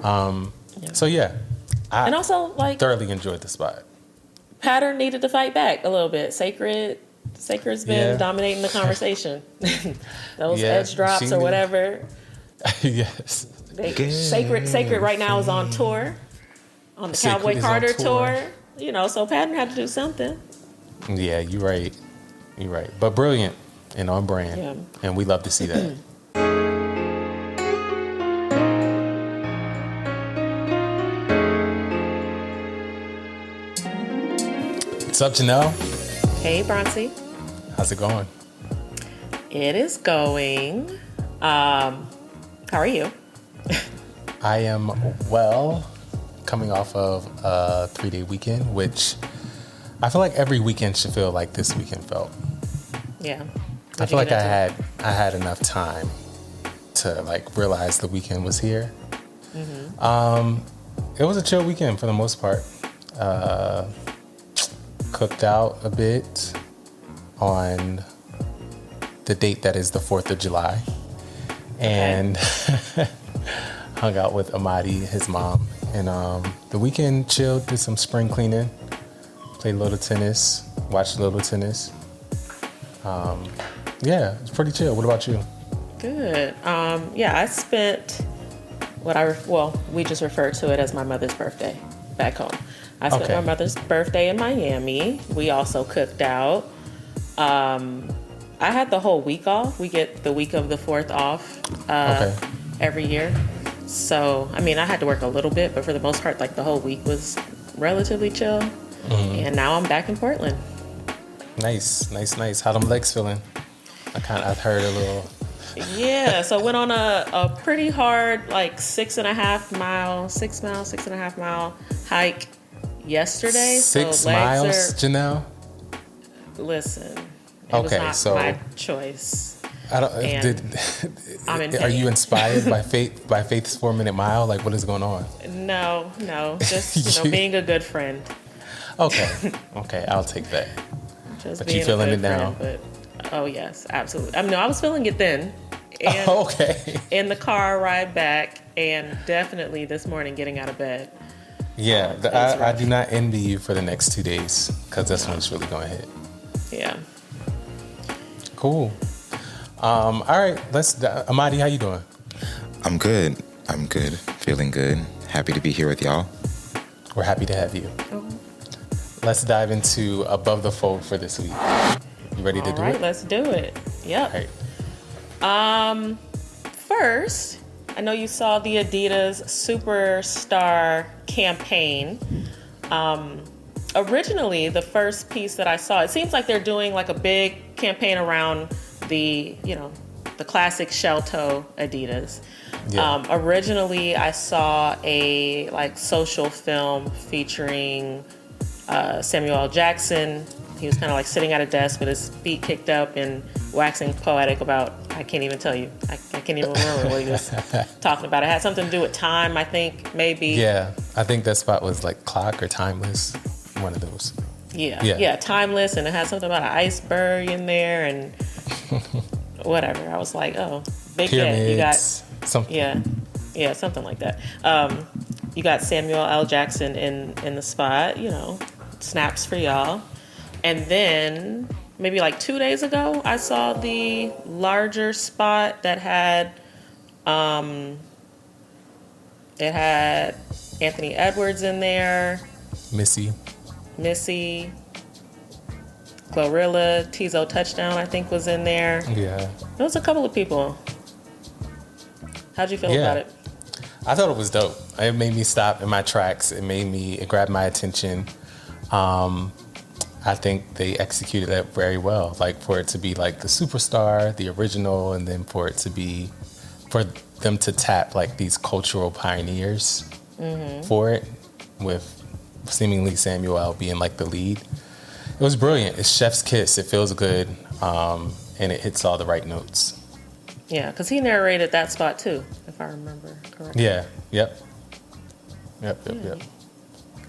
So yeah, I And also, like, thoroughly enjoyed the spot. Pattern needed to fight back a little bit. Sacred's been Yeah. dominating the conversation. Those Yeah, edge drops she or knew. whatever. Yes. Sacred right now is on tour, on the Sacred Cowboy is on Carter tour. tour. So Patton had to do something. Yeah, you're right. You're right. But brilliant and on brand. Yeah. And we love to see that. What's up, Janelle? Hey, Bronzy. How's it going? It is going. How are you? I am well, coming off of a 3-day weekend, which I feel like every weekend should feel like this weekend felt. Yeah. I feel like I had enough time to like realize the weekend was here. It was a chill weekend for the most part. Cooked out a bit on the date that is the 4th of July. And hung out with Amadi, his mom. And the weekend chilled, did some spring cleaning, played a little tennis, watched a little tennis. Yeah, it's pretty chill. What about you? Good. I spent we just refer to it as my mother's birthday back home. I spent my mother's birthday in Miami. We also cooked out. I had the whole week off. We get the week of the 4th off every year. So, I mean, I had to work a little bit, but for the most part, like the whole week was relatively chill. And now I'm back in Portland. Nice. How them legs feeling? I've heard a little. Yeah, so went on a pretty hard, like 6.5 mile hike yesterday. 6 miles, Janelle? Listen, it was not my choice. I'm in pain. Are you inspired by Faith's 4-minute mile? Like, what is going on? No, just being a good friend. Okay, I'll take that. Just but being you feeling a it now? Friend, oh yes, absolutely. I was feeling it then. And in the car ride back, and definitely this morning getting out of bed. Yeah, I do not envy you for the next 2 days because that's when it's really going to hit. Yeah. Cool. All right, Amadi, how you doing? I'm good. Feeling good. Happy to be here with y'all. We're happy to have you. Oh. Let's dive into Above the Fold for this week. You ready to do it? All right, let's do it. Yep. All right. First, I know you saw the Adidas Superstar campaign. Originally, the first piece that I saw, it seems like they're doing like a big campaign around the classic shell toe Adidas. Yeah. Originally, I saw a like social film featuring Samuel L. Jackson. He was kind of like sitting at a desk with his feet kicked up and waxing poetic about, I can't even tell you. I can't even remember what he was talking about. It had something to do with time, I think, maybe. Yeah, I think that spot was like Clock or Timeless, one of those. Yeah, Timeless, and it had something about an iceberg in there and whatever. I was like, oh, big hit. You got something. Yeah, something like that. You got Samuel L. Jackson in the spot, snaps for y'all. And then maybe like 2 days ago, I saw the larger spot that had Anthony Edwards in there, Missy, Glorilla, Tizo Touchdown, I think was in there. Yeah. There was a couple of people. How'd you feel about it? I thought it was dope. It made me stop in my tracks. It grabbed my attention. I think they executed that very well. Like for it to be like the superstar, the original, and then for them to tap like these cultural pioneers for it, with seemingly Samuel L. being like the lead. It was brilliant. It's chef's kiss. It feels good, and it hits all the right notes. Yeah, because he narrated that spot too, if I remember correctly. Yeah. Yep.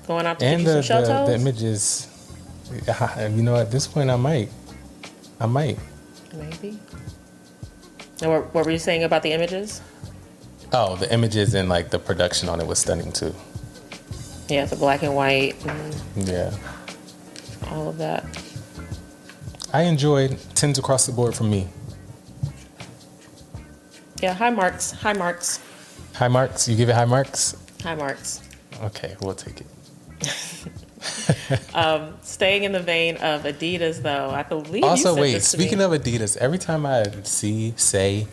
Going out to get you some shell toes? The images. At this point, I might. Maybe. And what were you saying about the images? Oh, the images and like the production on it was stunning too. Yeah, the black and white and Yeah. all of that. I enjoyed 10s across the board from me. Yeah, high marks. High marks. High marks? You give it high marks? High marks. Okay, we'll take it. Staying in the vein of Adidas, though, I believe Also, you said wait, this to speaking me. of Adidas, every time I say,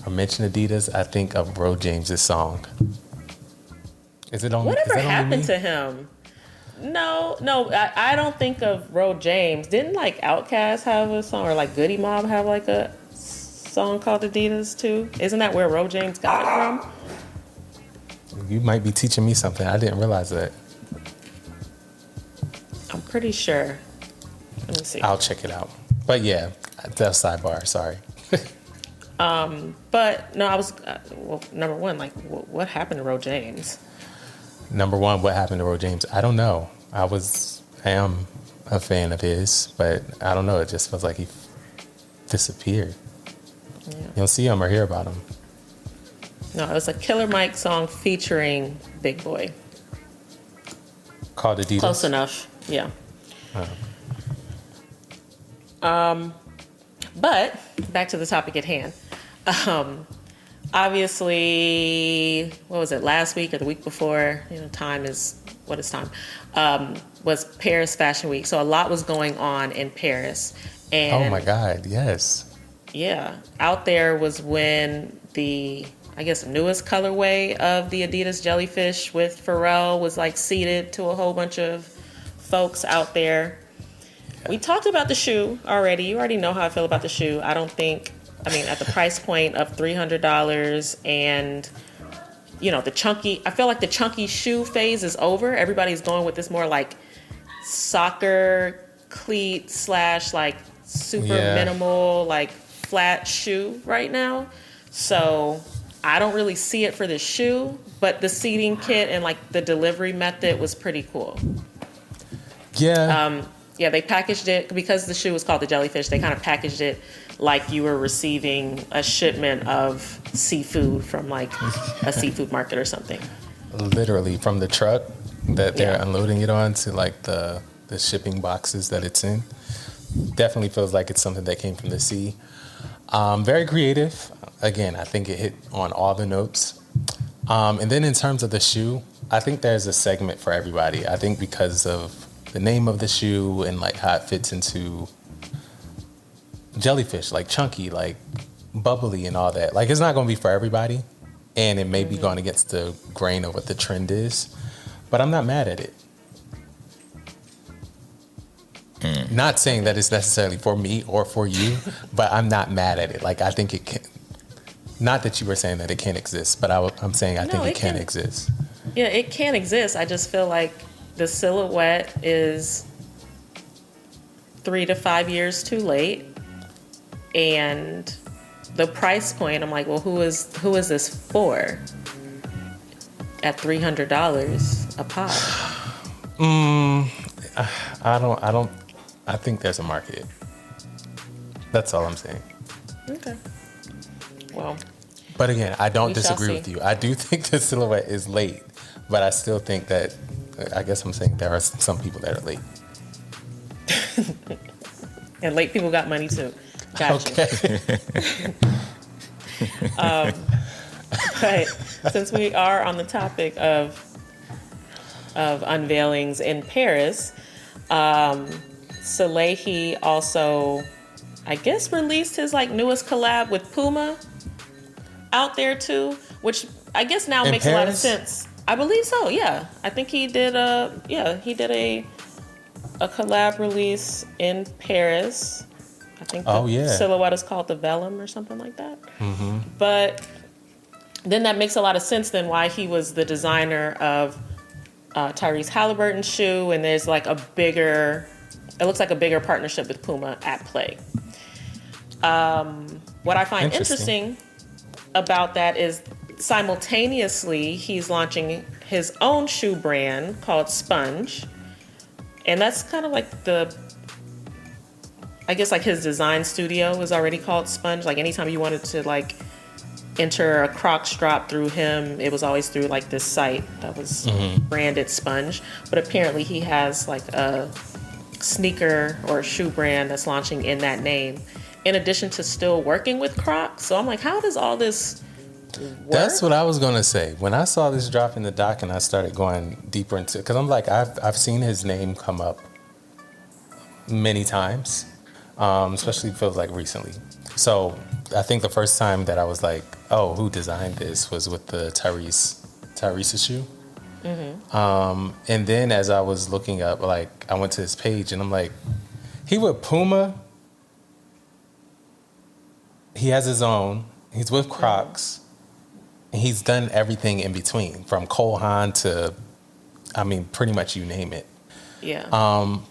or mention Adidas, I think of Bro James's song. Is it on? Whatever is that happened only me? to him? No, I don't think of Ro James. Didn't like Outkast have a song, or like Goody Mob have like a song called Adidas too? Isn't that where Ro James got it from? You might be teaching me something. I didn't realize that. I'm pretty sure. Let me see. I'll check it out. But yeah, that's sidebar. Sorry. But no, I was well. Number one, like, what happened to Ro James? Number one, what happened to Ro James? I don't know. I am a fan of his, but I don't know. It just feels like he disappeared. Yeah. You don't see him or hear about him. No, it was a Killer Mike song featuring Big Boy. Called Adidas. Close enough. Yeah. But back to the topic at hand. Obviously, what was it, last week or the week before? Time is, what is time? Was Paris Fashion Week. So a lot was going on in Paris. And Oh my God, yes. yeah, out there was when the, I guess, newest colorway of the Adidas Jellyfish with Pharrell was like seeded to a whole bunch of folks out there. We talked about the shoe already. You already know how I feel about the shoe. At the price point of $300 and, the chunky, I feel like the chunky shoe phase is over. Everybody's going with this more like soccer cleat / like super minimal, like flat shoe right now. So I don't really see it for the shoe, but the seating kit and like the delivery method was pretty cool. Yeah. Yeah, they packaged it because the shoe was called the Jellyfish. They kind of packaged it like you were receiving a shipment of seafood from like a seafood market or something. Literally from the truck that they're Yeah. unloading it on to like the shipping boxes that it's in. Definitely feels like it's something that came from the sea. Very creative. Again, I think it hit on all the notes. And then in terms of the shoe, I think there's a segment for everybody. I think because of the name of the shoe and like how it fits into Jellyfish, like chunky, like bubbly and all that. Like it's not going to be for everybody. And it may be going against the grain of what the trend is. But I'm not mad at it. Not saying that it's necessarily for me or for you, but I'm not mad at it. Like I think it can. Not that you were saying that it can't exist, but I'm saying I think it can exist. Yeah, it can exist. I just feel like the silhouette is 3 to 5 years too late. And the price point, I'm like, well, who is this for? At $300 a pop. I think there's a market. That's all I'm saying. Okay. Well. But again, I don't we shall disagree see. with you. I do think the silhouette is late, but I still think that, I guess I'm saying there are some people that are late. And late people got money too. Gotcha. Okay. But since we are on the topic of unveilings in Paris, Salehi also, I guess, released his like newest collab with Puma out there too, which I guess now In makes a lot of Paris? sense. I believe so. Yeah, I think he did a collab release in Paris. I think the silhouette is called the Vellum or something like that. Mm-hmm. But then that makes a lot of sense then why he was the designer of Tyrese Halliburton's shoe, and there's like it looks like a bigger partnership with Puma at play. What I find interesting about that is simultaneously he's launching his own shoe brand called Sponge, and that's kind of like I guess like his design studio is already called Sponge. Like anytime you wanted to like enter a Crocs drop through him, it was always through like this site that was branded Sponge. But apparently he has like a sneaker or a shoe brand that's launching in that name, in addition to still working with Crocs. So I'm like, how does all this work? That's what I was gonna say. When I saw this drop in the doc and I started going deeper into it, because I'm like, I've seen his name come up many times, especially feels like recently. So I think the first time that I was like, oh, who designed this was with the Tyrese shoe. And then as I was looking up, like I went to his page and I'm like, he with Puma. He has his own. He's with Crocs. And he's done everything in between, from Cole Haan to, I mean, pretty much you name it. Yeah.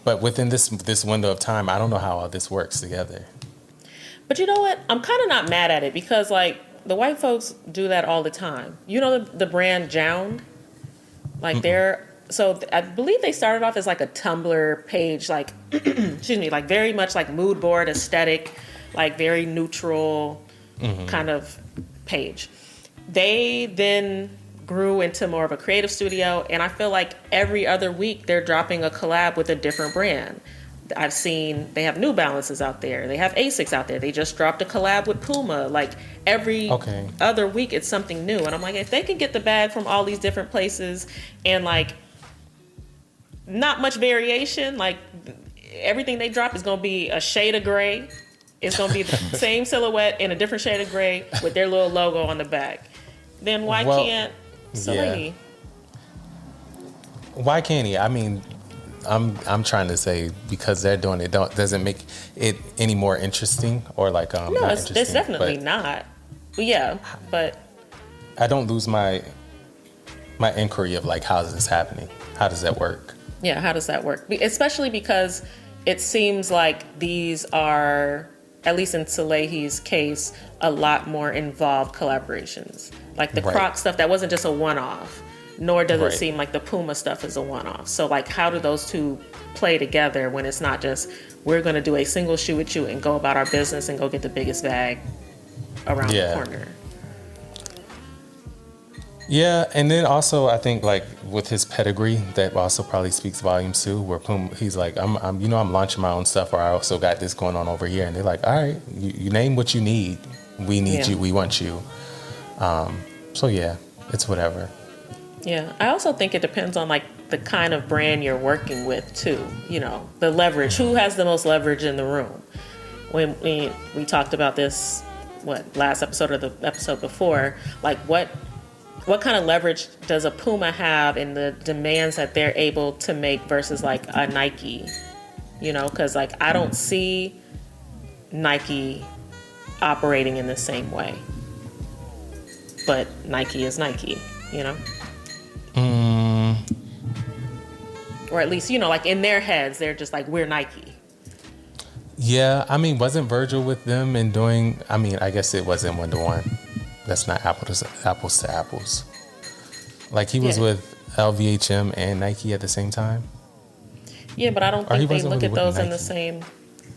But within this window of time, I don't know how all this works together. But you know what? I'm kind of not mad at it because, like, the white folks do that all the time. You know the brand Jound? Like, I believe they started off as, like, a Tumblr page, like, excuse me, like, very much, like, mood board aesthetic, like, very neutral kind of page. They then grew into more of a creative studio, and I feel like every other week they're dropping a collab with a different brand. I've seen they have New Balances out there. They have Asics out there. They just dropped a collab with Puma. Like every other week, it's something new. And I'm like, if they can get the bag from all these different places and like not much variation, like everything they drop is going to be a shade of gray. It's going to be the same silhouette in a different shade of gray with their little logo on the back. Then why can't Soleil? Why can't he? I mean, I'm trying to say because they're doing it doesn't make it any more interesting or like no, not it's definitely not. But yeah, but I don't lose my inquiry of like how is this happening? How does that work? Yeah, how does that work? Especially because it seems like these are, at least in Soleil's case, a lot more involved collaborations. Like the Croc stuff, that wasn't just a one-off. Nor does it seem like the Puma stuff is a one-off. So, like, how do those two play together when it's not just, we're going to do a single shoe with you and go about our business and go get the biggest bag around the corner? Yeah, and then also I think, like, with his pedigree, that also probably speaks volumes too, where Puma, he's like, I'm launching my own stuff, or I also got this going on over here. And they're like, all right, you name what you need. We need you. We want you. So, yeah, it's whatever. Yeah, I also think it depends on like the kind of brand you're working with too. You know, the leverage. Who has the most leverage in the room? When we talked about this, last episode or the episode before? Like, what kind of leverage does a Puma have in the demands that they're able to make versus like a Nike? You know, because like I don't see Nike operating in the same way, but Nike is Nike. You know. Or at least, you know, like in their heads, they're just like, we're Nike. Yeah, I mean, wasn't Virgil with them and doing, I mean, I guess it wasn't one-to-one. That's not apples to apples. Like he was with LVHM and Nike at the same time. Yeah, but I don't think they look at those in the same.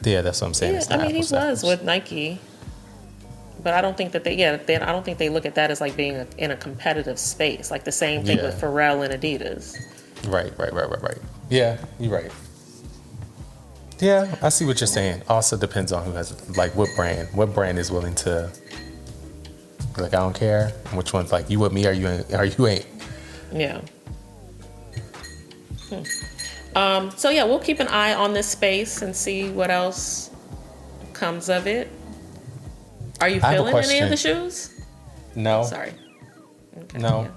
Yeah, that's what I'm saying. Yeah, I mean, he was with Nike. But I don't think that I don't think they look at that as like being in a competitive space. Like the same thing with Pharrell and Adidas. Right. Yeah, you're right. Yeah, I see what you're saying. Also depends on who has, like, what brand is willing to, like, I don't care. Which one's like, you with me or you ain't. Yeah. So yeah, we'll keep an eye on this space and see what else comes of it. Are you feeling any of the shoes? No. Sorry. Okay, no. Yeah.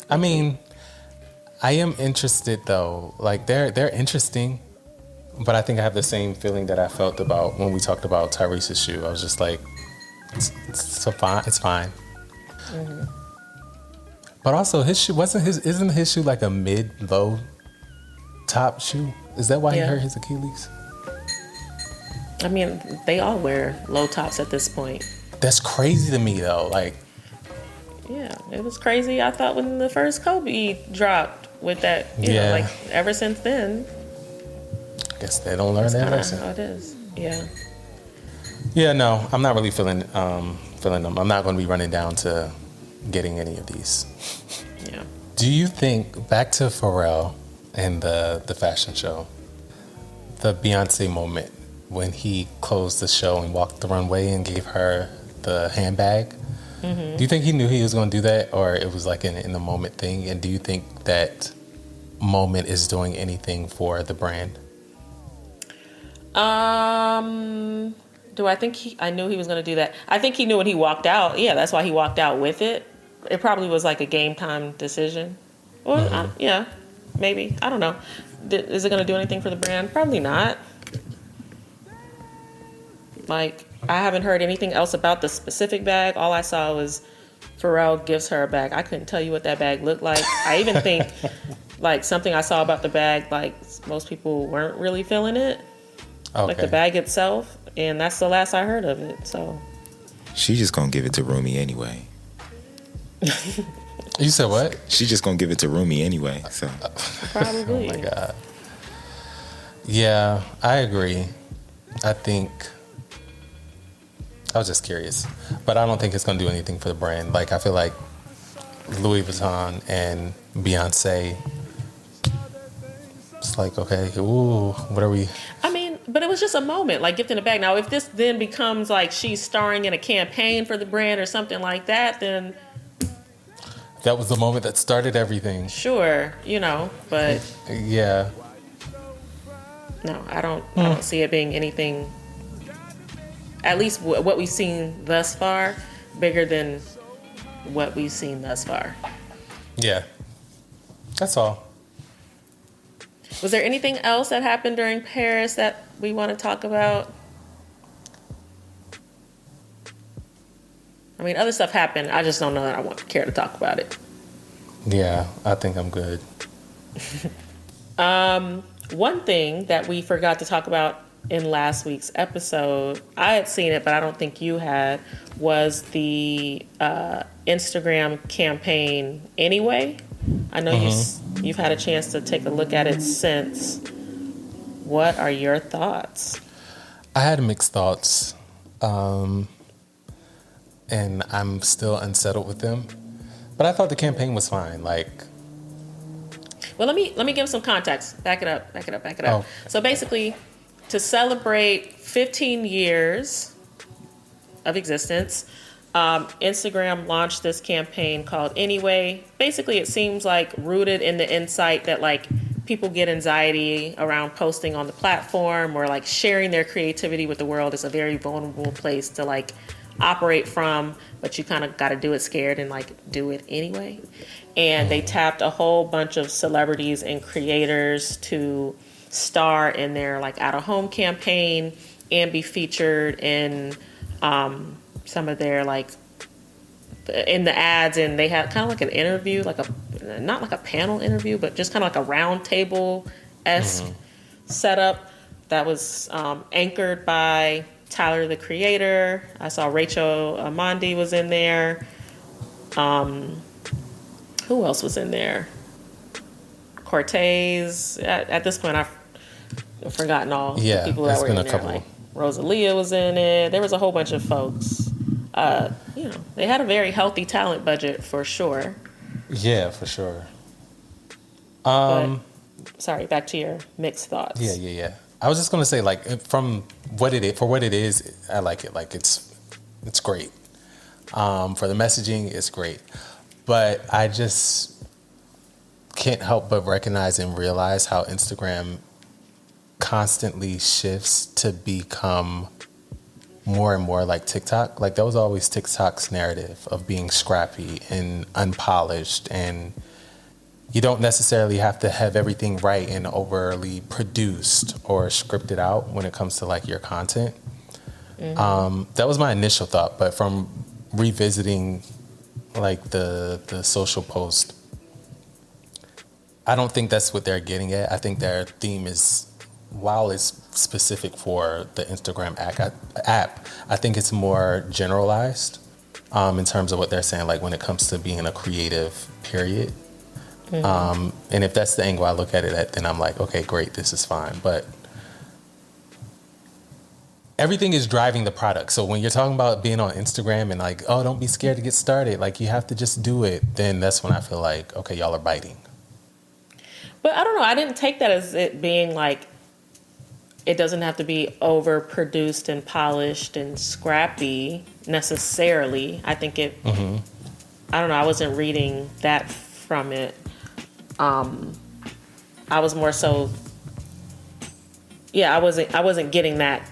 I mean, I am interested though. Like they're interesting, but I think I have the same feeling that I felt about when we talked about Tyrese's shoe. I was just like, it's fine. It's fine. Mm-hmm. But also his shoe isn't his shoe like a mid-low top shoe? Is that why he hurt his Achilles? I mean, they all wear low tops at this point. That's crazy to me though. Like, yeah, it was crazy. I thought when the first Kobe dropped with that, you know, like ever since then. I guess they don't learn that lesson. How it is. Yeah. Yeah, no, I'm not really feeling feeling them. I'm not going to be running down to getting any of these. Yeah. Do you think, back to Pharrell and the fashion show, the Beyonce moment when he closed the show and walked the runway and gave her the handbag, do you think he knew he was going to do that, or it was like an in the moment thing? And do you think that moment is doing anything for the brand? Do I think I knew he was going to do that? I think he knew when he walked out. Yeah, that's why he walked out with it. It probably was like a game time decision. Or, yeah, maybe. I don't know. Is it going to do anything for the brand? Probably not. Like, I haven't heard anything else about the specific bag. All I saw was Pharrell gives her a bag. I couldn't tell you what that bag looked like. I even think, like, something I saw about the bag, like, most people weren't really feeling it. Okay. Like, the bag itself. And that's the last I heard of it, so. She's just going to give it to Rumi anyway. You said what? She's just going to give it to Rumi anyway, so. Probably. Oh, my God. Yeah, I agree. I was just curious. But I don't think it's going to do anything for the brand. Like, I feel like Louis Vuitton and Beyonce, it's like, okay, ooh, what are we? I mean, but it was just a moment, like gifting a bag. Now, if this then becomes like she's starring in a campaign for the brand or something like that, then... That was the moment that started everything. Sure, but... Yeah. No, I don't see it being anything... At least what we've seen thus far, bigger than what we've seen thus far. Yeah. That's all. Was there anything else that happened during Paris that we want to talk about? I mean, other stuff happened. I just don't know that I care to talk about it. Yeah, I think I'm good. One thing that we forgot to talk about in last week's episode, I had seen it, but I don't think you had, was the Instagram campaign Anyway. I know you've had a chance to take a look at it since. What are your thoughts? I had mixed thoughts, and I'm still unsettled with them. But I thought the campaign was fine. Like, well, let me give some context. Back it up. Oh. So basically, to celebrate 15 years of existence, Instagram launched this campaign called Anyway. Basically, it seems like rooted in the insight that like people get anxiety around posting on the platform, or like sharing their creativity with the world is a very vulnerable place to like operate from, but you kind of got to do it scared and like do it anyway. And they tapped a whole bunch of celebrities and creators to star in their like out of home campaign and be featured in some of their like in the ads. And they had kind of like an interview, like a not like a panel interview, but just kind of like a round table-esque setup that was anchored by Tyler, the Creator. I saw Rachel Amandi was in there. Who else was in there? Cortez. At this point, I've forgotten all the people that were in there. Couple. Like Rosalia was in it. There was a whole bunch of folks. They had a very healthy talent budget for sure. Yeah, for sure. Sorry, back to your mixed thoughts. Yeah. I was just gonna say, like, for what it is, I like it. Like, it's great. For the messaging, it's great. But I just can't help but recognize and realize how Instagram constantly shifts to become more and more like TikTok. Like, that was always TikTok's narrative of being scrappy and unpolished, and you don't necessarily have to have everything right and overly produced or scripted out when it comes to like your content. That was my initial thought, but from revisiting like the social post, I don't think that's what they're getting at. I think their theme is, while it's specific for the Instagram app, I think it's more generalized in terms of what they're saying, like when it comes to being a creative period. And if that's the angle I look at it at, then I'm like, okay, great, this is fine. But everything is driving the product. So when you're talking about being on Instagram and like, oh, don't be scared to get started, like you have to just do it, then that's when I feel like, okay, y'all are biting. But I don't know. I didn't take that as it being like it doesn't have to be overproduced and polished and scrappy necessarily. I think it. I don't know. I wasn't reading that from it. I was more so. Yeah, I wasn't getting that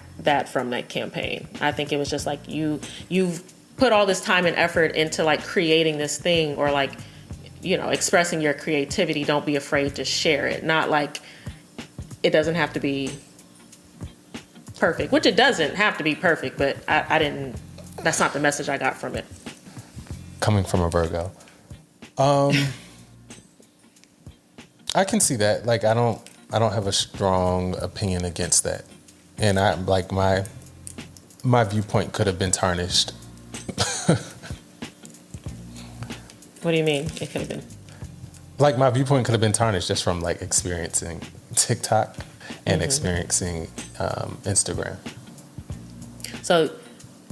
from that campaign. I think it was just like you've put all this time and effort into like creating this thing or like, you know, expressing your creativity. Don't be afraid to share it. Not like it doesn't have to be perfect, which it doesn't have to be perfect, but I didn't, that's not the message I got from it. Coming from a Virgo. I can see that. Like, I don't have a strong opinion against that. And I like my viewpoint could have been tarnished. What do you mean? It could have been. Like my viewpoint could have been tarnished just from like experiencing TikTok and experiencing Instagram. So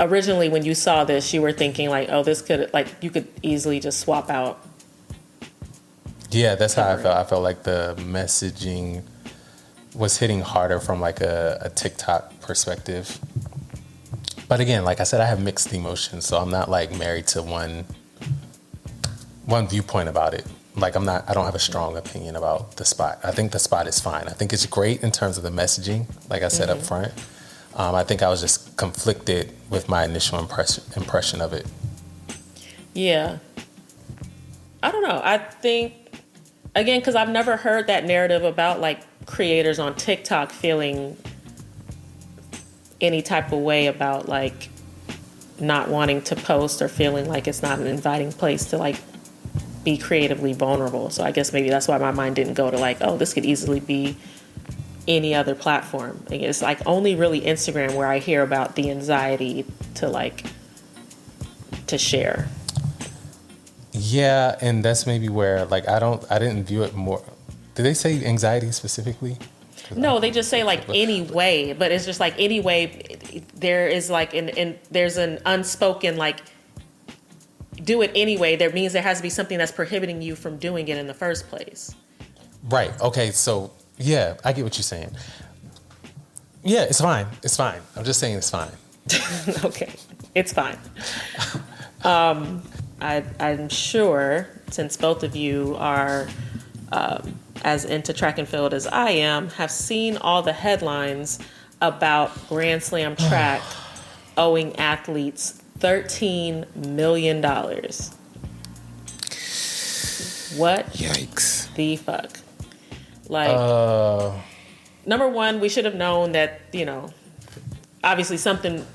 originally when you saw this, you were thinking like, oh, this could, like, you could easily just swap out. Yeah, that's how I felt. I felt like the messaging was hitting harder from like a TikTok perspective. But again, like I said, I have mixed emotions, so I'm not like married to one viewpoint about it. Like I don't have a strong opinion about the spot. I think the spot is fine. I think it's great in terms of the messaging, like I said up front. I think I was just conflicted with my initial impression of it. Yeah. I don't know. I think, again, because I've never heard that narrative about like creators on TikTok feeling any type of way about like not wanting to post or feeling like it's not an inviting place to like be creatively vulnerable. So I guess maybe that's why my mind didn't go to like, oh, this could easily be any other platform. It's like only really Instagram where I hear about the anxiety to share. Yeah, and that's maybe where like I didn't view it more. Did they say anxiety specifically? No, they just say like any way, but it's just like any way. There is like there's an unspoken like do it anyway. That means there has to be something that's prohibiting you from doing it in the first place. Right. Okay. So yeah, I get what you're saying. Yeah, it's fine. It's fine. I'm just saying it's fine. Okay, it's fine. I'm sure since both of you are as into track and field as I am, have seen all the headlines about Grand Slam track owing athletes $13 million. What? Yikes. The fuck? Like, number one, we should have known that, you know, obviously something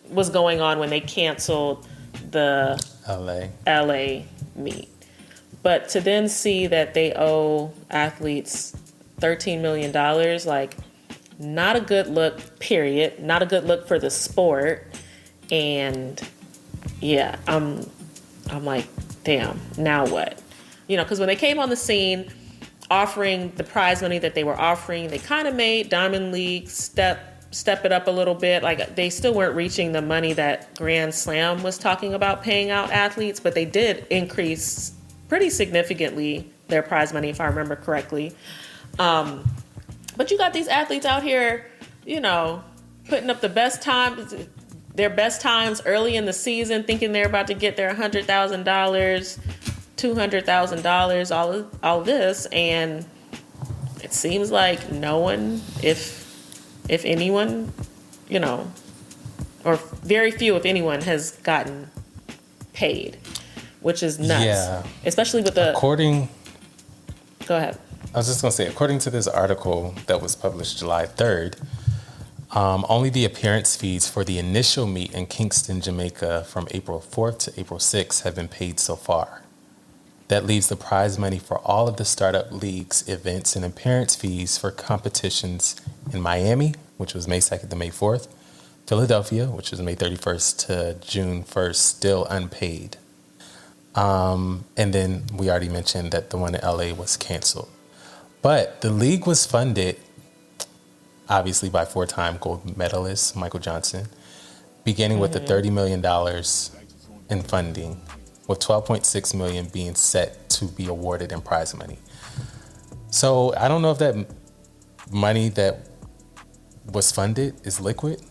was going on when they canceled the LA meet. But to then see that they owe athletes $13 million, like, not a good look, period. Not a good look for the sport. And yeah, I'm like, damn, now what? You know, because when they came on the scene offering the prize money that they were offering, they kind of made Diamond League step it up a little bit. Like, they still weren't reaching the money that Grand Slam was talking about paying out athletes, but they did increase pretty significantly their prize money, if I remember correctly. But you got these athletes out here, you know, putting up their best times early in the season, thinking they're about to get their $100,000, $200,000, all of this, and it seems like no one, if anyone, you know, or very few, if anyone, has gotten paid, which is nuts. Yeah. Especially with the... Go ahead. I was just going to say, according to this article that was published July 3rd, only the appearance fees for the initial meet in Kingston, Jamaica from April 4th to April 6th have been paid so far. That leaves the prize money for all of the startup leagues, events, and appearance fees for competitions in Miami, which was May 2nd to May 4th, Philadelphia, which was May 31st to June 1st, still unpaid. And then we already mentioned that the one in LA was canceled. But the league was funded obviously by 4-time gold medalist Michael Johnson, beginning with the $30 million in funding, with $12.6 million being set to be awarded in prize money. So I don't know if that money that was funded is liquid,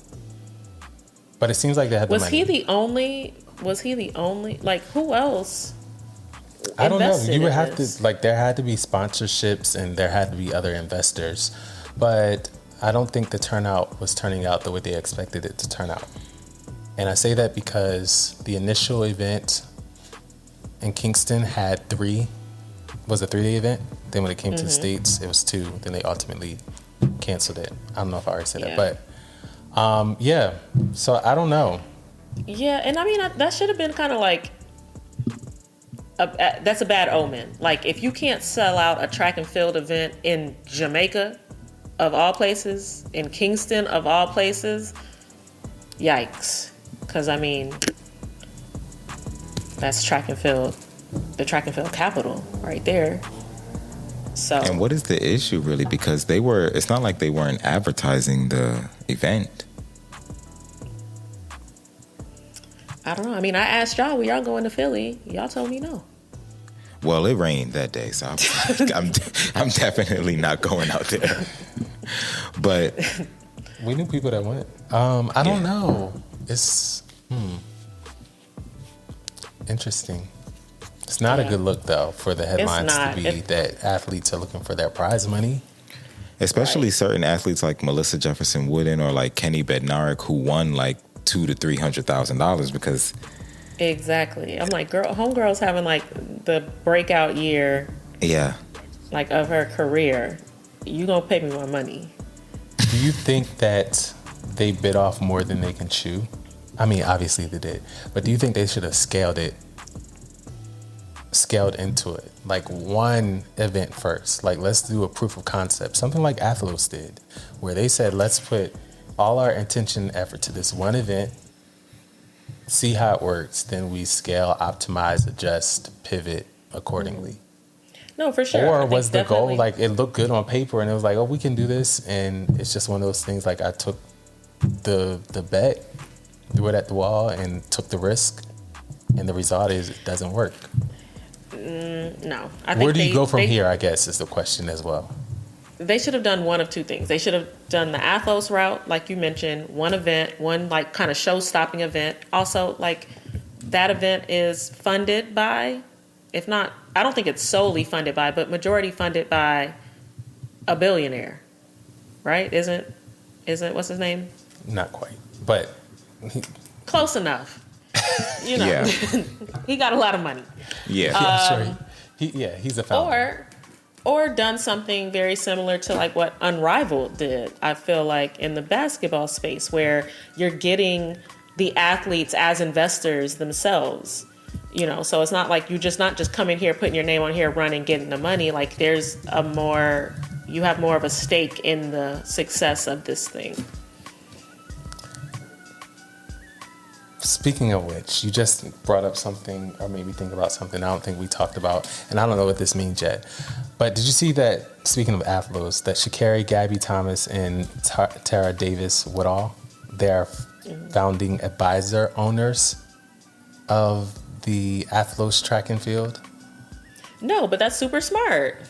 but it seems like they had the money. Was he the only? Like, who else? I don't know. You would have to, like, there had to be sponsorships and there had to be other investors, but I don't think the turnout was turning out the way they expected it to turn out. And I say that because the initial event in Kingston had a 3-day event. Then when it came to the States, it was 2. Then they ultimately canceled it. I don't know if I already said that, but yeah. So I don't know. Yeah, and I mean, that should have been kind of like, that's a bad omen. Like, if you can't sell out a track and field event in Jamaica, of all places, in Kingston, of all places, yikes. Because, I mean, that's track and field, the track and field capital right there. So. And what is the issue, really? Because it's not like they weren't advertising the event. I don't know. I mean, I asked y'all, were y'all going to Philly? Y'all told me no. Well, it rained that day, so I'm definitely not going out there. But we knew people that went. I don't know. It's interesting. It's not a good look, though, for the headlines to be that athletes are looking for their prize money. Especially certain athletes like Melissa Jefferson Wooden or like Kenny Bednarik, who won like $200,000 to $300,000 because. Exactly. I'm like, homegirl's having like the breakout year. Yeah. Like of her career. You gonna pay me my money. Do you think that they bit off more than they can chew? I mean, obviously they did. But do you think they should have scaled into it? Like one event first. Like, let's do a proof of concept. Something like Athlos did, where they said, let's put all our attention and effort to this one event, see how it works, then we scale, optimize, adjust, pivot accordingly. No, for sure. Or was the goal, like, it looked good on paper and it was like, oh, we can do this, and it's just one of those things, like, I took the bet, threw it at the wall and took the risk, and the result is it doesn't work. No. Where do you go from here, I guess, is the question as well. They should have done one of two things. They should have done the Athlos route, like you mentioned, one event, one like kind of show-stopping event. Also, like, that event is funded by, if not, I don't think it's solely funded by, but majority funded by a billionaire, right? Isn't what's his name? Not quite, but close enough. You know, yeah. He got a lot of money. Yeah, sure. He's a founder. Or done something very similar to like what Unrivaled did, I feel like, in the basketball space, where you're getting the athletes as investors themselves. You know, so it's not like you not just coming here, putting your name on here, running, getting the money. Like, there's you have more of a stake in the success of this thing. Speaking of which, you just brought up something, or made me think about something I don't think we talked about, and I don't know what this means yet. But did you see that, speaking of Athlos, that Sha'Carri, Gabby Thomas, and Tara Davis Woodall, they're founding advisor owners of the Athlos track and field? No, but that's super smart.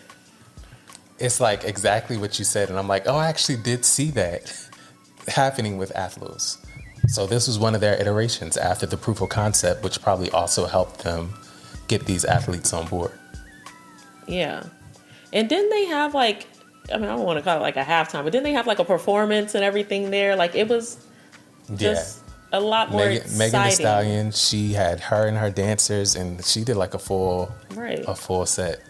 It's like exactly what you said, and I'm like, oh, I actually did see that happening with Athlos. So this was one of their iterations after the proof of concept, which probably also helped them get these athletes on board. Yeah. And didn't they have like, I mean, I don't want to call it like a halftime, but didn't they have like a performance and everything there? Like, it was just a lot more exciting. Megan Thee Stallion, she had her and her dancers, and she did like a full set.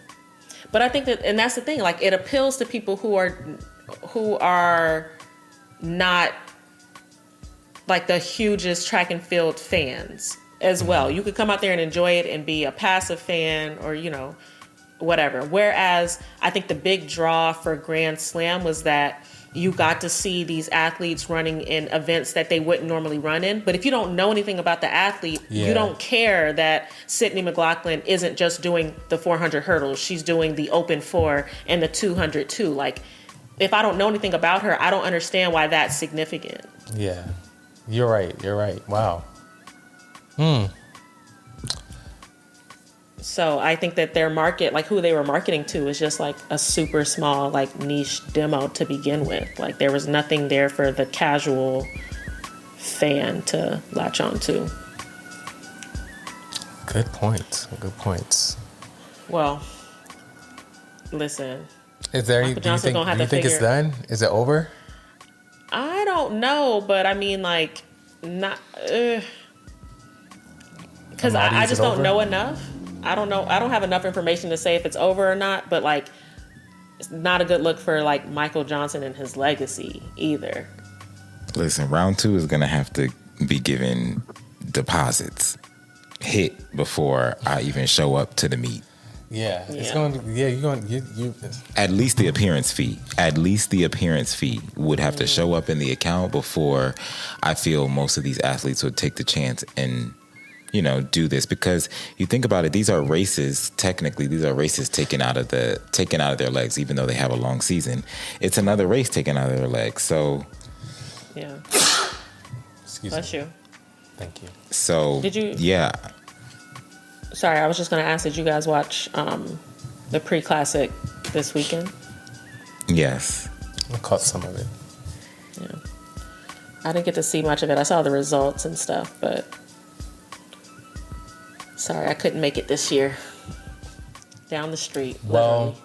But I think that, and that's the thing, like, it appeals to people who are not like the hugest track and field fans as well. You could come out there and enjoy it and be a passive fan, or, you know, whatever. Whereas I think the big draw for Grand Slam was that you got to see these athletes running in events that they wouldn't normally run in. But if you don't know anything about the athlete, you don't care that Sydney McLaughlin isn't just doing the 400 hurdles. She's doing the open 4 and the 200 too. Like, if I don't know anything about her, I don't understand why that's significant. Yeah. You're right. Wow. So I think that their market, like who they were marketing to, is just like a super small, like niche demo to begin with. Like there was nothing there for the casual fan to latch on to. Good points. Well, listen. Is there? Michael Do you Johnson's gonna have think to it's figure- done? Is it over? I don't know, but I mean, like, not because I Is just it don't over? know enough. I don't know. I don't have enough information to say if it's over or not. But like, it's not a good look for like Michael Johnson and his legacy either. Listen, round 2 is going to have to be given deposits hit before I even show up to the meet. Yeah. It's Yeah. going to. Yeah. You're going. You. At least the appearance fee. Would have to show up in the account before I feel most of these athletes would take the chance and, you know, do this. Because you think about it, these are races. Technically, these are races taken out of their legs, even though they have a long season. It's another race taken out of their legs. So, Yeah. Excuse Bless me. you. Thank you. so Did you- Yeah. Sorry, I was just gonna ask. Did you guys watch the pre-classic this weekend? Yes. I caught some of it. Yeah. I didn't get to see much of it. I saw the results and stuff, but sorry, I couldn't make it this year. Down the street. Well, literally.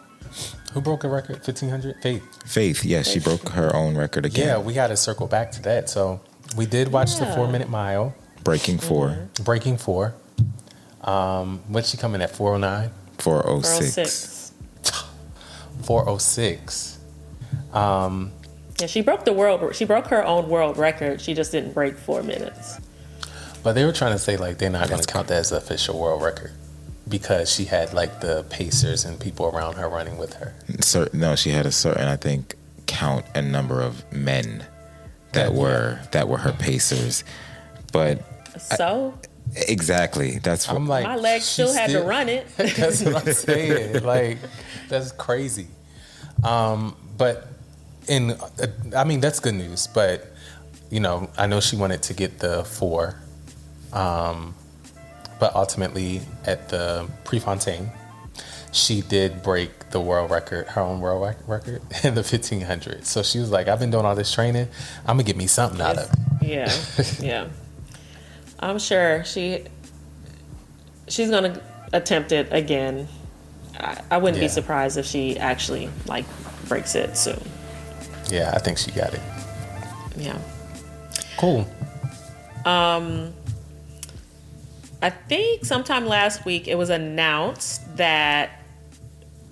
who broke a record? 1,500. Faith, yes, she broke her own record again. Yeah, we got to circle back to that. So we did watch the Yeah. 4-minute mile, Breaking 4, breaking 4. What's she coming at? 409, 406. 406. 406. Yeah, she broke her own world record. She just didn't break 4 minutes. But they were trying to say like they're not going to count that as the official world record because she had like the pacers and people around her running with her. No, she had a certain, I think, count a number of men that were her pacers. But So exactly, that's what I'm like, my legs she still had to run it. That's what I'm saying. Like, that's crazy. But that's good news. But you know, I know she wanted to get the 4, but ultimately at the Prefontaine, she did break the world record, her own world record in the 1,500. So she was like, "I've been doing all this training. I'm gonna get me something out of it." Yeah, yeah. I'm sure she's gonna attempt it again. I wouldn't be Yeah. surprised if she actually like breaks it soon. Yeah, I think she got it. Yeah. Cool. I think sometime last week it was announced that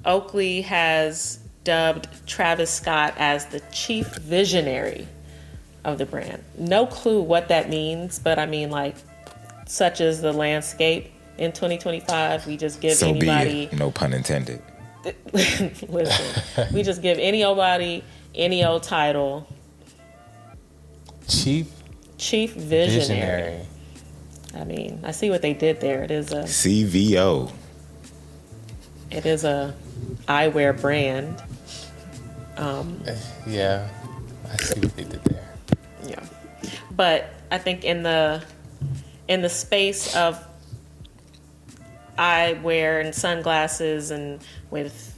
Oakley has dubbed Travis Scott as the chief visionary of the brand. No clue what that means, but I mean, like, such is the landscape in 2025. We just give so anybody. be it. No pun intended. Listen, we just give anybody any old title. Chief Visionary. I mean, I see what they did there. It is a CVO. eyewear brand. Yeah, I see what they did there. Yeah. But I think in the space of eyewear and sunglasses, and with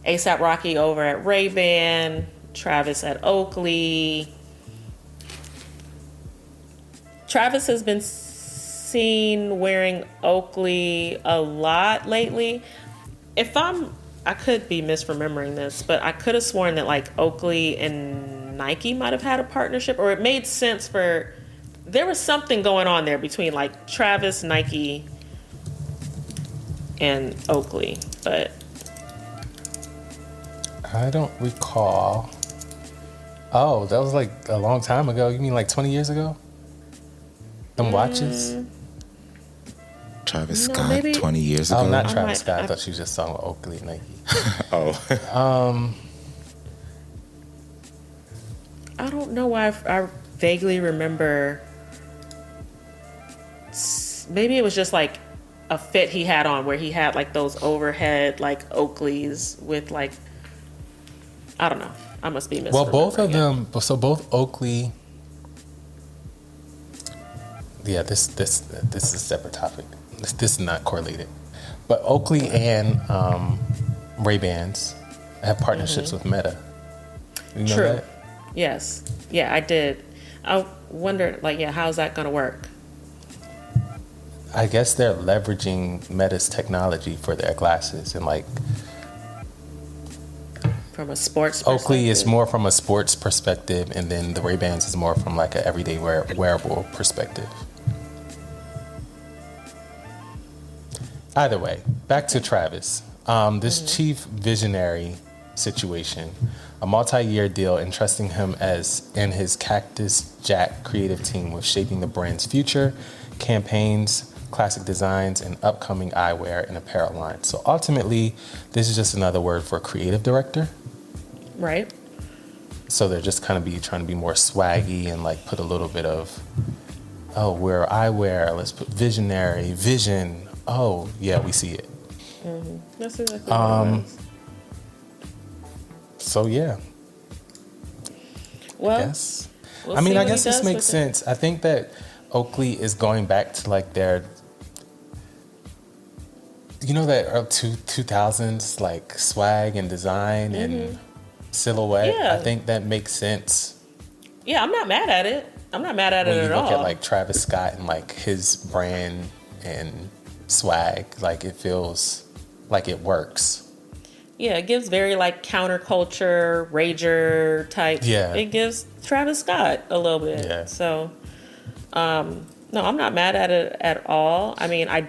ASAP Rocky over at Ray-Ban, Travis at Oakley. Travis has been seen wearing Oakley a lot lately. I could be misremembering this, but I could have sworn that like Oakley and Nike might have had a partnership, or it made sense there was something going on there between like Travis, Nike, and Oakley, but I don't recall. Oh, that was like a long time ago. You mean like 20 years ago? Them watches? Travis No, Scott, maybe- 20 years ago. Oh, not I Travis might- Scott. I I- thought she was just talking about Oakley and Nike. Oh. I don't know why I vaguely remember. Maybe it was just like a fit he had on where he had like those overhead like Oakleys with like I don't know. I must be misremembering. Well, both of them. So both Oakley. Yeah, this is a separate topic. This is not correlated, but Oakley and Ray-Bans have partnerships with Meta. You know True. that? Yes. Yeah, I did. I wondered, like, yeah, how's that going to work? I guess they're leveraging Meta's technology for their glasses, and like From a sports perspective? Oakley is more from a sports perspective, and then the Ray-Bans is more from like an everyday wearable perspective. Either way, back to Travis. This chief visionary situation, a multi-year deal entrusting him and his Cactus Jack creative team with shaping the brand's future, campaigns, classic designs, and upcoming eyewear and apparel lines. So ultimately, this is just another word for creative director. Right. So they're just kind of trying to be more swaggy and like put a little bit of, oh, we're eyewear, let's put vision. Oh, yeah, we see it. Mm-hmm. That's exactly what it was. So, yeah. Well, Yes. we'll I mean, see I what he guess this does makes with it. sense. I think that Oakley is going back to like their, you know, that early 2000s like swag and design and silhouette. Yeah. I think that makes sense. Yeah, I'm not mad at it. I'm not mad at When it you at look all. at like Travis Scott and like his brand and swag, like it feels like it works. Yeah, it gives very like counterculture, rager type. Yeah. It gives Travis Scott a little bit. Yeah. So, no, I'm not mad at it at all. I mean, I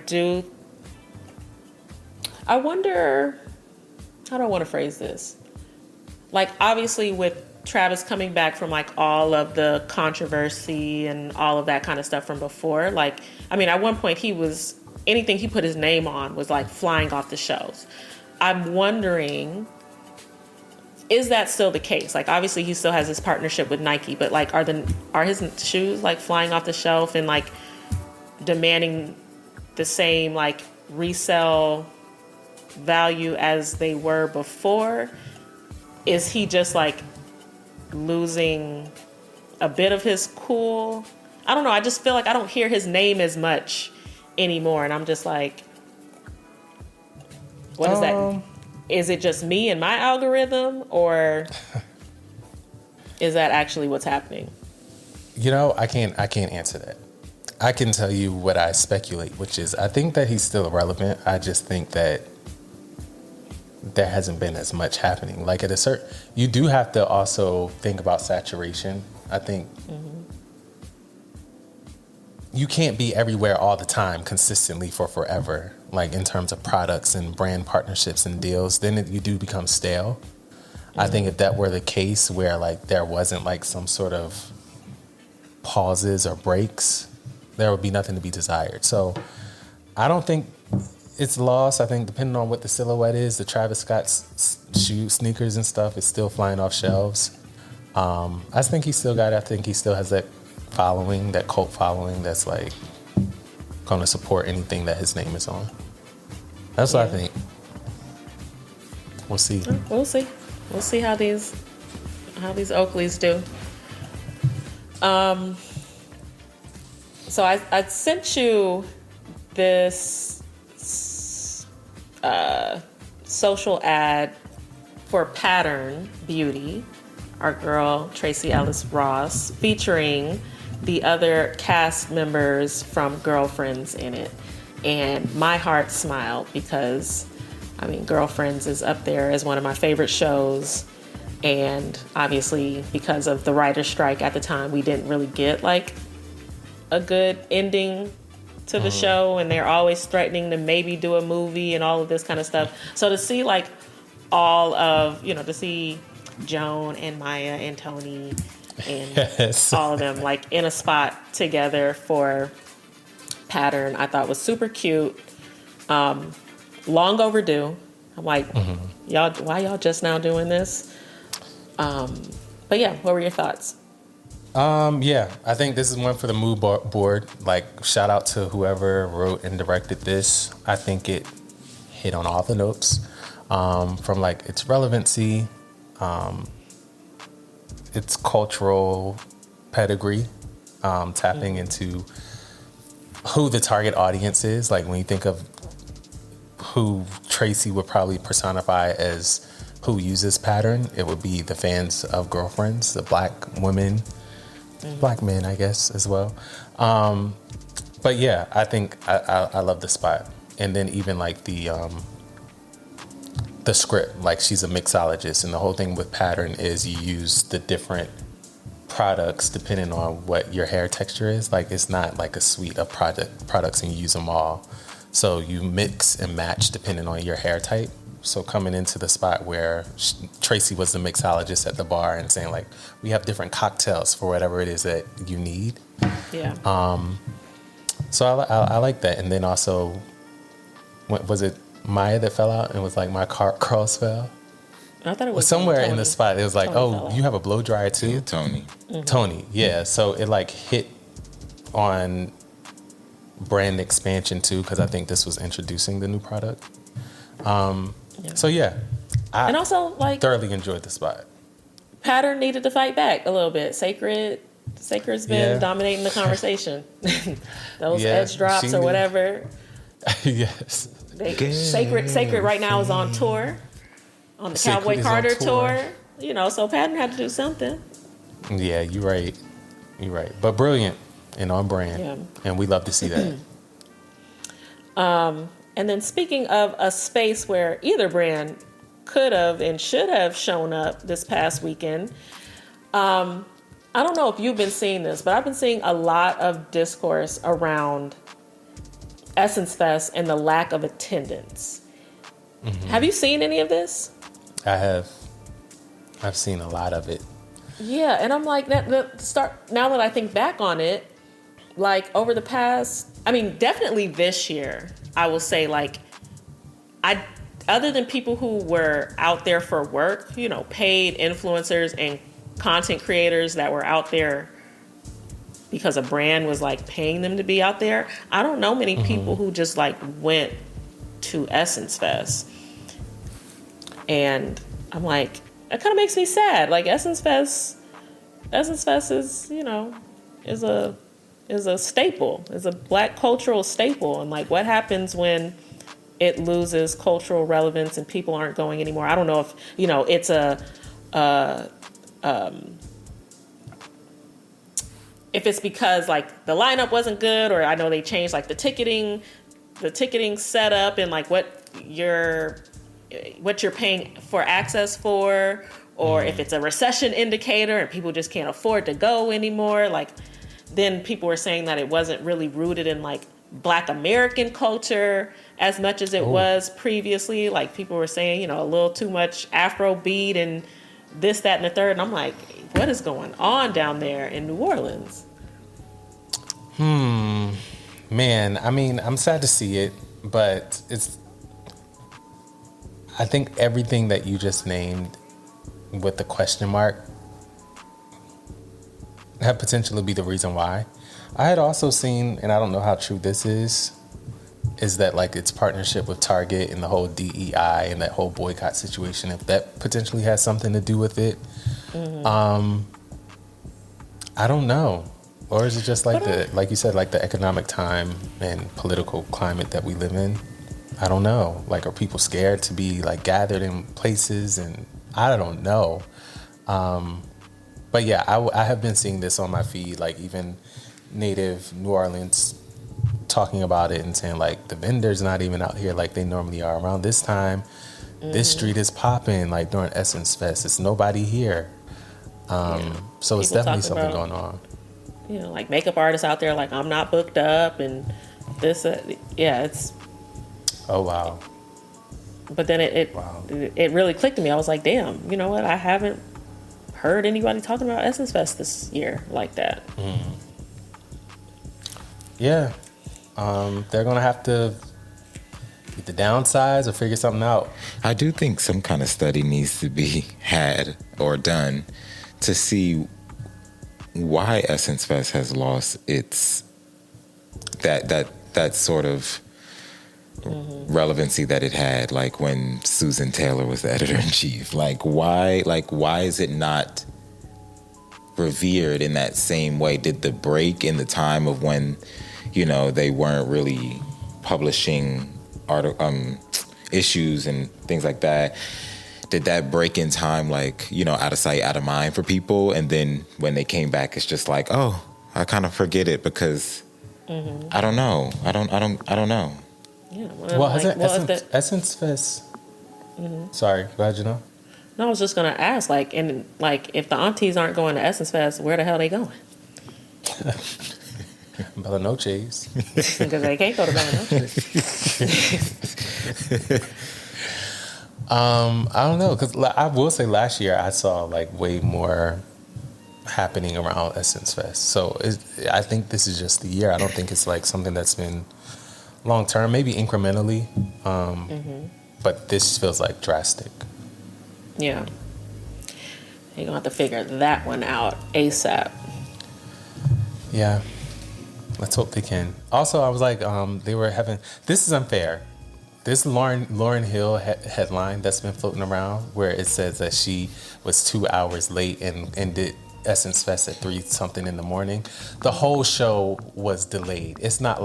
wonder, how do I want to phrase this? Like, obviously with Travis coming back from like all of the controversy and all of that kind of stuff from before, like, I mean, at one point anything he put his name on was like flying off the shelves. I'm wondering, is that still the case? Like, obviously he still has this partnership with Nike, but like, are his shoes like flying off the shelf and like demanding the same like resale value as they were before? Is he just like losing a bit of his cool? I don't know. I just feel like I don't hear his name as much anymore, and I'm just like, what is that? Is it just me and my algorithm, or is that actually what's happening? You know, I can't answer that. I can tell you what I speculate, which is I think that he's still relevant. I just think that there hasn't been as much happening. Like you do have to also think about saturation. I think you can't be everywhere all the time consistently for forever, like in terms of products and brand partnerships and deals. Then you do become stale. I think if that were the case where like there wasn't like some sort of pauses or breaks, there would be nothing to be desired. So I don't think it's lost. I think depending on what the silhouette is, the Travis Scott sneakers and stuff is still flying off shelves. I think he still got it. I think he still has that following, that cult following that's like going to support anything that his name is on. That's what I think. We'll see. We'll see. We'll see how these Oakleys do. So I sent you this social ad for Pattern Beauty, our girl Tracy Ellis Ross, featuring the other cast members from Girlfriends in it. And my heart smiled because, I mean, Girlfriends is up there as one of my favorite shows. And obviously, because of the writer's strike at the time, we didn't really get like a good ending to the show. And they're always threatening to maybe do a movie and all of this kind of stuff. So to see like to see Joan and Maya and Tony and all of them like in a spot together for Pattern, I thought was super cute. Long overdue. I'm like, y'all, why y'all just now doing this? But yeah, what were your thoughts? Yeah, I think this is one for the mood board. Like, shout out to whoever wrote and directed this. I think it hit on all the notes, from like its relevancy its cultural pedigree, tapping into who the target audience is. Like when you think of who Tracy would probably personify as who uses pattern, it would be the fans of Girlfriends, the black women, black men, I guess, as well. But yeah, I think I love the spot. And then even like the script, like she's a mixologist, and the whole thing with pattern is you use the different products depending on what your hair texture is. Like it's not like a suite of products and you use them all. So you mix and match depending on your hair type. So coming into the spot where Tracy was the mixologist at the bar and saying like, we have different cocktails for whatever it is that you need. Yeah. So I like that. And then also, was it Maya that fell out and was like, my curls fell? I thought it was somewhere Tony. in the spot. It was like, Tony you have a blow dryer too? Yeah, Tony. Tony, yeah. So it like hit on brand expansion too, because I think this was introducing the new product. So yeah, and also like thoroughly enjoyed the spot. Pattern needed to fight back a little bit. Sacred's been dominating the conversation. Those edge drops or whatever. Yes. Sacred right now is on tour, on the Cowboy Carter tour. You know, so Pattern had to do something. Yeah, you're right. But brilliant and on brand. Yeah. And we love to see that. And then speaking of a space where either brand could have and should have shown up this past weekend, I don't know if you've been seeing this, but I've been seeing a lot of discourse around Essence Fest and the lack of attendance. Mm-hmm. Have you seen any of this? I have. I've seen a lot of it. Yeah, and I'm like, now that I think back on it, like over the past, I mean, definitely this year, I will say like, other than people who were out there for work, you know, paid influencers and content creators that were out there because a brand was like paying them to be out there, I don't know many people who just like went to Essence Fest. And I'm like, that kind of makes me sad. Like Essence Fest is, you know, is a staple, is a black cultural staple. And like, what happens when it loses cultural relevance and people aren't going anymore? I don't know if, you know, it's if it's because like the lineup wasn't good, or I know they changed like the ticketing setup and like what you're paying for access for, or if it's a recession indicator and people just can't afford to go anymore. Like then people were saying that it wasn't really rooted in like Black American culture as much as it was previously. Like people were saying, you know, a little too much Afro beat and this, that, and the third. And I'm like, what is going on down there in New Orleans? Man, I mean, I'm sad to see it, but I think everything that you just named with the question mark have potential to be the reason why. I had also seen, and I don't know how true this is that like its partnership with Target and the whole DEI and that whole boycott situation, if that potentially has something to do with it. I don't know. Or is it just like like you said, like the economic time and political climate that we live in? I don't know. Like, are people scared to be like gathered in places? And I don't know. But yeah, I have been seeing this on my feed, like even native New Orleans talking about it and saying like the vendors not even out here like they normally are around this time. This street is popping like during Essence Fest. It's nobody here. So it's definitely something going on. You know, like makeup artists out there, like I'm not booked up and this, it's. Oh, wow. But then it really clicked to me. I was like, damn, you know what? I haven't heard anybody talking about Essence Fest this year like that. Yeah. They're going to have to either downsize or figure something out. I do think some kind of study needs to be had or done to see why Essence Fest has lost its that sort of relevancy that it had, like when Susan Taylor was the editor-in-chief. Why is it not revered in that same way? Did the break in the time of when, they weren't really publishing issues and things like that, did that break in time, out of sight, out of mind for people? And then when they came back, it's just like, oh, I kind of forget it because I don't know. I don't know. Yeah. Essence Fest. Sorry, go ahead, Janelle. No, I was just gonna ask, if the aunties aren't going to Essence Fest, where the hell are they going? Bella Noches. Because they can't go to Bella Noches. I don't know, because I will say last year I saw way more happening around Essence Fest. So I think this is just the year. I don't think it's something that's been long term, maybe incrementally. But this feels drastic. Yeah. You're going to have to figure that one out ASAP. Yeah. Let's hope they can. Also, I was they were having, this is unfair. This Lauryn Hill headline that's been floating around where it says that she was 2 hours late and did Essence Fest at 3-something in the morning. The whole show was delayed. It's not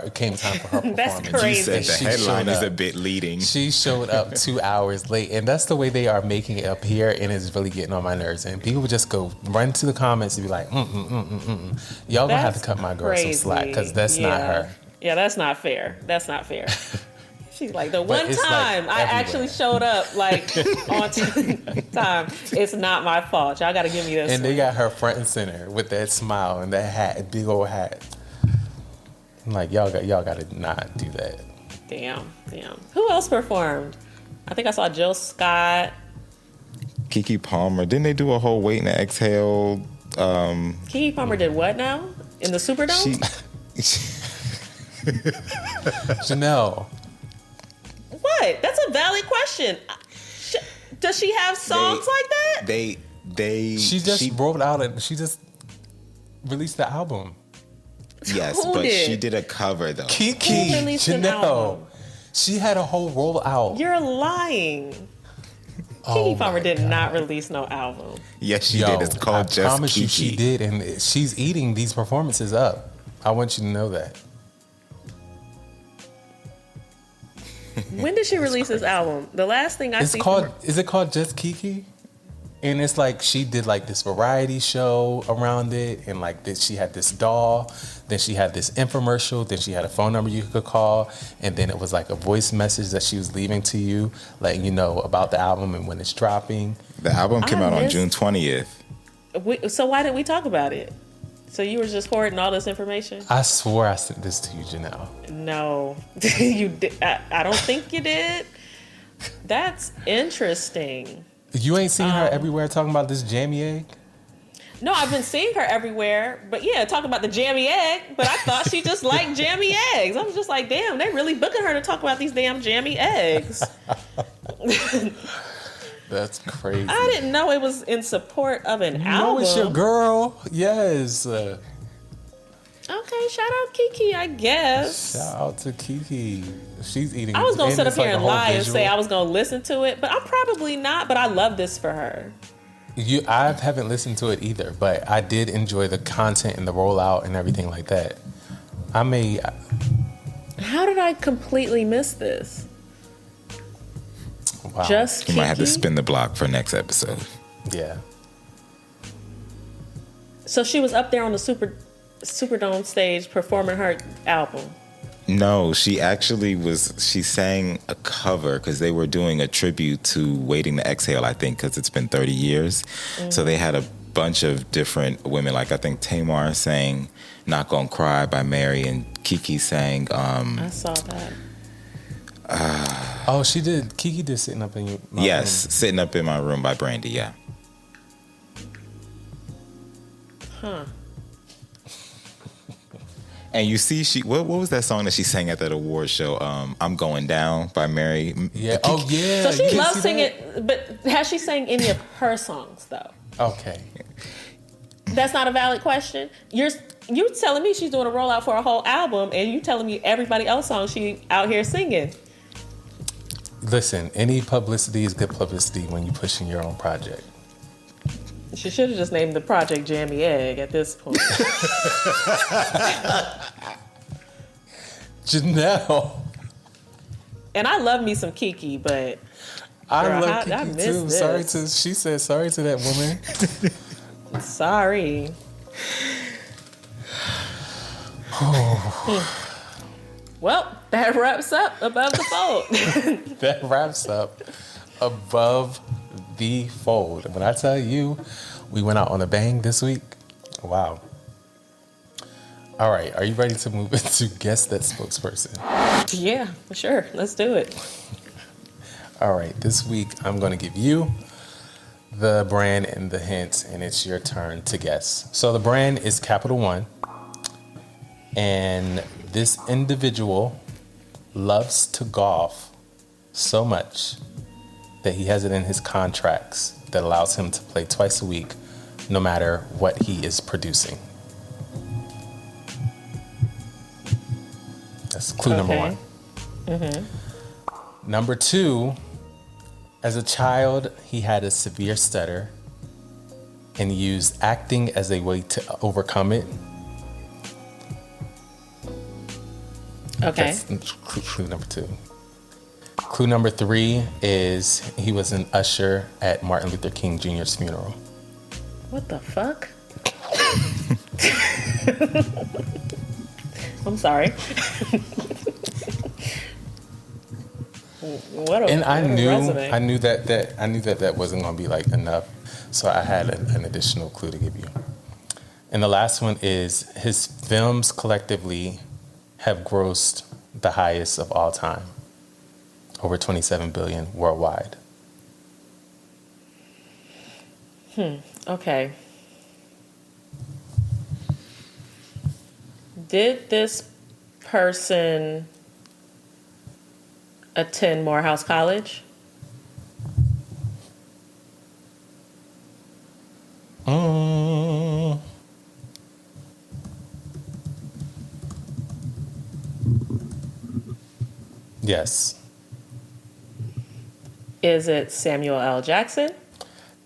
it came time for her performance. That's crazy. You said the headline is a bit leading. She showed up 2 hours late, and that's the way they are making it appear, and it's really getting on my nerves. And people would just go run to the comments and be like, y'all gonna have to cut my girl some slack, because that's not her. Yeah, that's not fair. That's not fair. She's like, the one time I actually showed up on time, it's not my fault. Y'all got to give me this. And they got her front and center with that smile and that hat, big old hat. I'm y'all got to not do that. Damn. Who else performed? I think I saw Jill Scott. Keke Palmer. Didn't they do a whole Wait and Exhale? Keke Palmer did what now? In the Superdome? Janelle. What? That's a valid question. Does she have songs like that? She just rolled out and she just released the album. Yes, but she did a cover though. Keke, Janelle. She had a whole rollout. You're lying. Keke Palmer did not release no album. Yes, she did. It's called Just Keke. I promise you she did, and she's eating these performances up. I want you to know that. When did she release this album? The last thing I see. Is it called Just Keke? And it's she did this variety show around it, and she had this doll, then she had this infomercial, then she had a phone number you could call, and then it was a voice message that she was leaving to you, letting you know about the album and when it's dropping. The album came out on June 20th. So why didn't we talk about it? So you were just hoarding all this information? I swore I sent this to you, Janelle. No, you did. I don't think you did. That's interesting. You ain't seen her everywhere talking about this jammy egg? No, I've been seeing her everywhere. But yeah, talking about the jammy egg. But I thought she just liked jammy eggs. I was just like, damn, they really booking her to talk about these damn jammy eggs. That's crazy. I didn't know it was in support of an album. No, it's your girl. Yes. Okay, shout out Keke, I guess. Shout out to Keke. She's eating. I was going to sit up here and lie and say I was going to listen to it, but I'm probably not, but I love this for her. I haven't listened to it either, but I did enjoy the content and the rollout and everything like that. How did I completely miss this? Wow. Just Keke? You might have to spin the block for next episode. Yeah. So she was up there on the Superdome stage performing her album. No, she sang a cover because they were doing a tribute to Waiting to Exhale, I think, because it's been 30 years. Mm-hmm. So they had a bunch of different women. I think Tamar sang Not Gonna Cry by Mary, and Keke sang... I saw that. She did. Keke did Sitting Up in My Room. Sitting Up in My Room by Brandy, yeah. Huh. And you see, what was that song that she sang at that award show? I'm Going Down by Mary. Yeah. Oh, yeah. So she loves singing, but has she sang any of her songs, though? Okay. That's not a valid question. You're telling me she's doing a rollout for a whole album, and you telling me everybody else song she out here singing. Listen, any publicity is good publicity when you're pushing your own project. She should have just named the project Jammy Egg at this point. Janelle. And I love me some Kiki, but I love Kiki too. This. She said sorry to that woman. Sorry. Well, that wraps up Above the Fold. That wraps up Above the Fold. When I tell you, we went out on a bang this week. Wow. All right, are you ready to move into Guess That Spokesperson? Yeah, for sure. Let's do it. All right, this week I'm going to give you the brand and the hint, and it's your turn to guess. So the brand is Capital One, and this individual loves to golf so much that he has it in his contracts that allows him to play twice a week, no matter what he is producing. That's clue number one. Mm-hmm. Number two, as a child, he had a severe stutter and used acting as a way to overcome it. Okay. That's clue number two. Clue number three is he was an usher at Martin Luther King Jr.'s funeral. What the fuck? I'm sorry. I knew that wasn't going to be like enough, so I had an additional clue to give you. And the last one is his films collectively have grossed the highest of all time, over 27 billion worldwide. Okay. Did this person attend Morehouse College? Yes. Is it Samuel L. Jackson?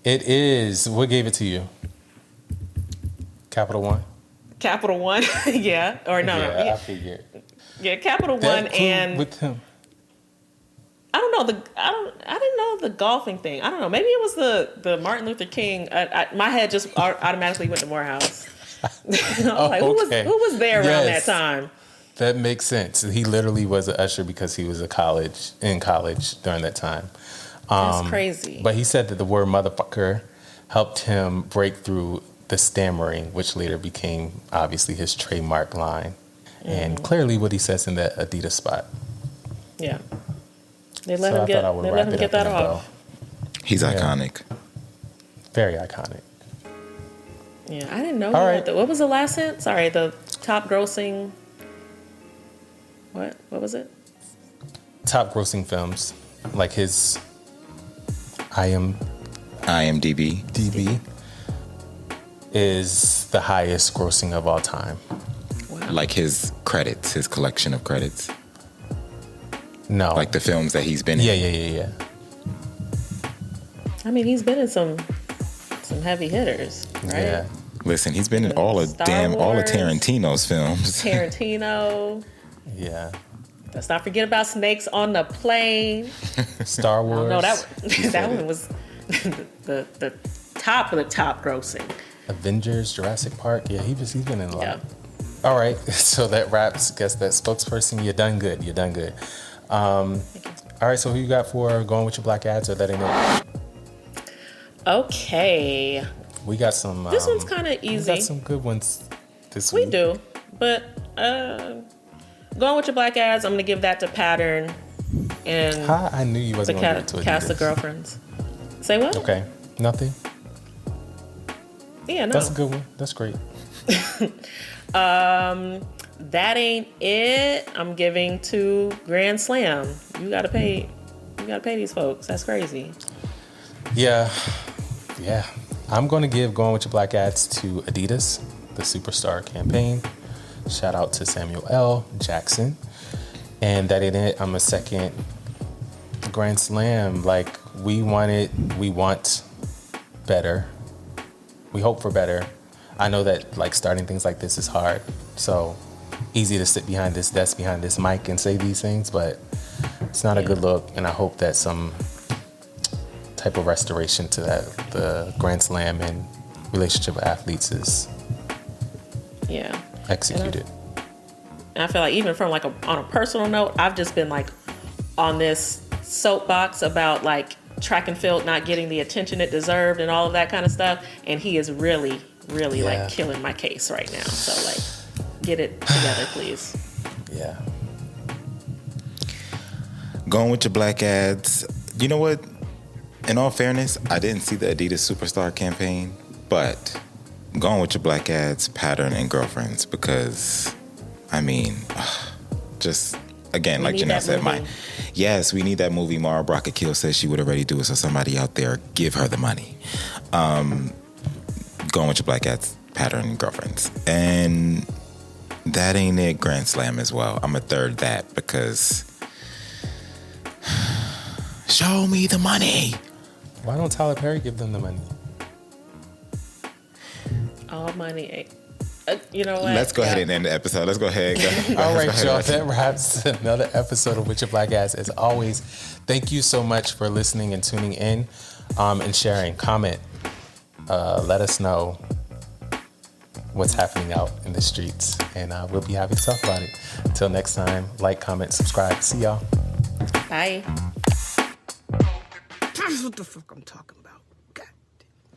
It is. What gave it to you? Capital One? Capital One, yeah. Or no. Yeah, I figured. Yeah, Capital That One clue and with him. I didn't know the golfing thing. I don't know. Maybe it was the Martin Luther King. My head just automatically went to Morehouse. I was like, who was there around that time? That makes sense. He literally was an usher because he was in college during that time. That's crazy. But he said that the word motherfucker helped him break through the stammering, which later became obviously his trademark line. And clearly what he says in that Adidas spot. Yeah. They let him get that off. He's iconic. Very iconic. Yeah, I didn't know. All right. What was the last hint? Sorry, the top grossing. What was it? Top grossing films, like his IMDb is the highest grossing of all time. Wow. Like his credits, his collection of credits. No. Like the films that he's been in. Yeah. I mean, he's been in some heavy hitters, right? Yeah. Listen, he's been in all of Tarantino's films. Tarantino. Yeah. Let's not forget about Snakes on the Plane. Star Wars. No, that one was the top of the top grossing. Avengers, Jurassic Park. Yeah, he's been in a lot. Yeah. All right, so that wraps. Guess that spokesperson. You're done good. All right, so who you got for going with your black ads, or that ain't it? Okay. We got some. This one's kind of easy. We got some good ones this week. We do, but going with your black ads, I'm gonna give that to Pattern and I knew you wasn't gonna give it to Adidas. Cast of Girlfriends. Say what? Okay, nothing. Yeah, no. That's a good one. That's great. That ain't it. I'm giving to Grand Slam. You gotta pay these folks. That's crazy. Yeah. I'm going to give Going With Your Black Ads to Adidas, the Superstar campaign. Shout out to Samuel L. Jackson. And that in it, I'm a second Grand Slam. Like, we want better. We hope for better. I know that, like, starting things like this is hard. So easy to sit behind this desk, behind this mic and say these things, but it's not a good look. And I hope that some type of restoration to the Grand Slam and relationship with athletes is executed. And I feel like even from like on a personal note, I've just been like on this soapbox about like track and field not getting the attention it deserved and all of that kind of stuff. And he is really like killing my case right now. So like, get it together, please. Yeah. Going With Your Black Ads. You know what? In all fairness, I didn't see the Adidas Superstar campaign, but Going With Your Black Ads, Pattern, and Girlfriends, because, I mean, just, again, like Janelle said, yes, we need that movie. Mara Brock Akil says she would already do it, so somebody out there, give her the money. Going With Your Black Ads, Pattern, and Girlfriends. And that ain't it, Grand Slam as well. I'm a third that, because show me the money. Why don't Tyler Perry give them the money? All money. You know what? Let's go ahead and end the episode. Let's go ahead. All right, y'all. That wraps another episode of With Your Black Ass. As always, thank you so much for listening and tuning in and sharing. Comment. Let us know what's happening out in the streets. And we'll be happy to talk about it. Until next time, like, comment, subscribe. See y'all. Bye. That's what the fuck I'm talking about. God,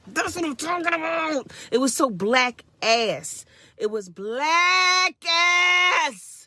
that's what I'm talking about. It was so black ass. It was black ass.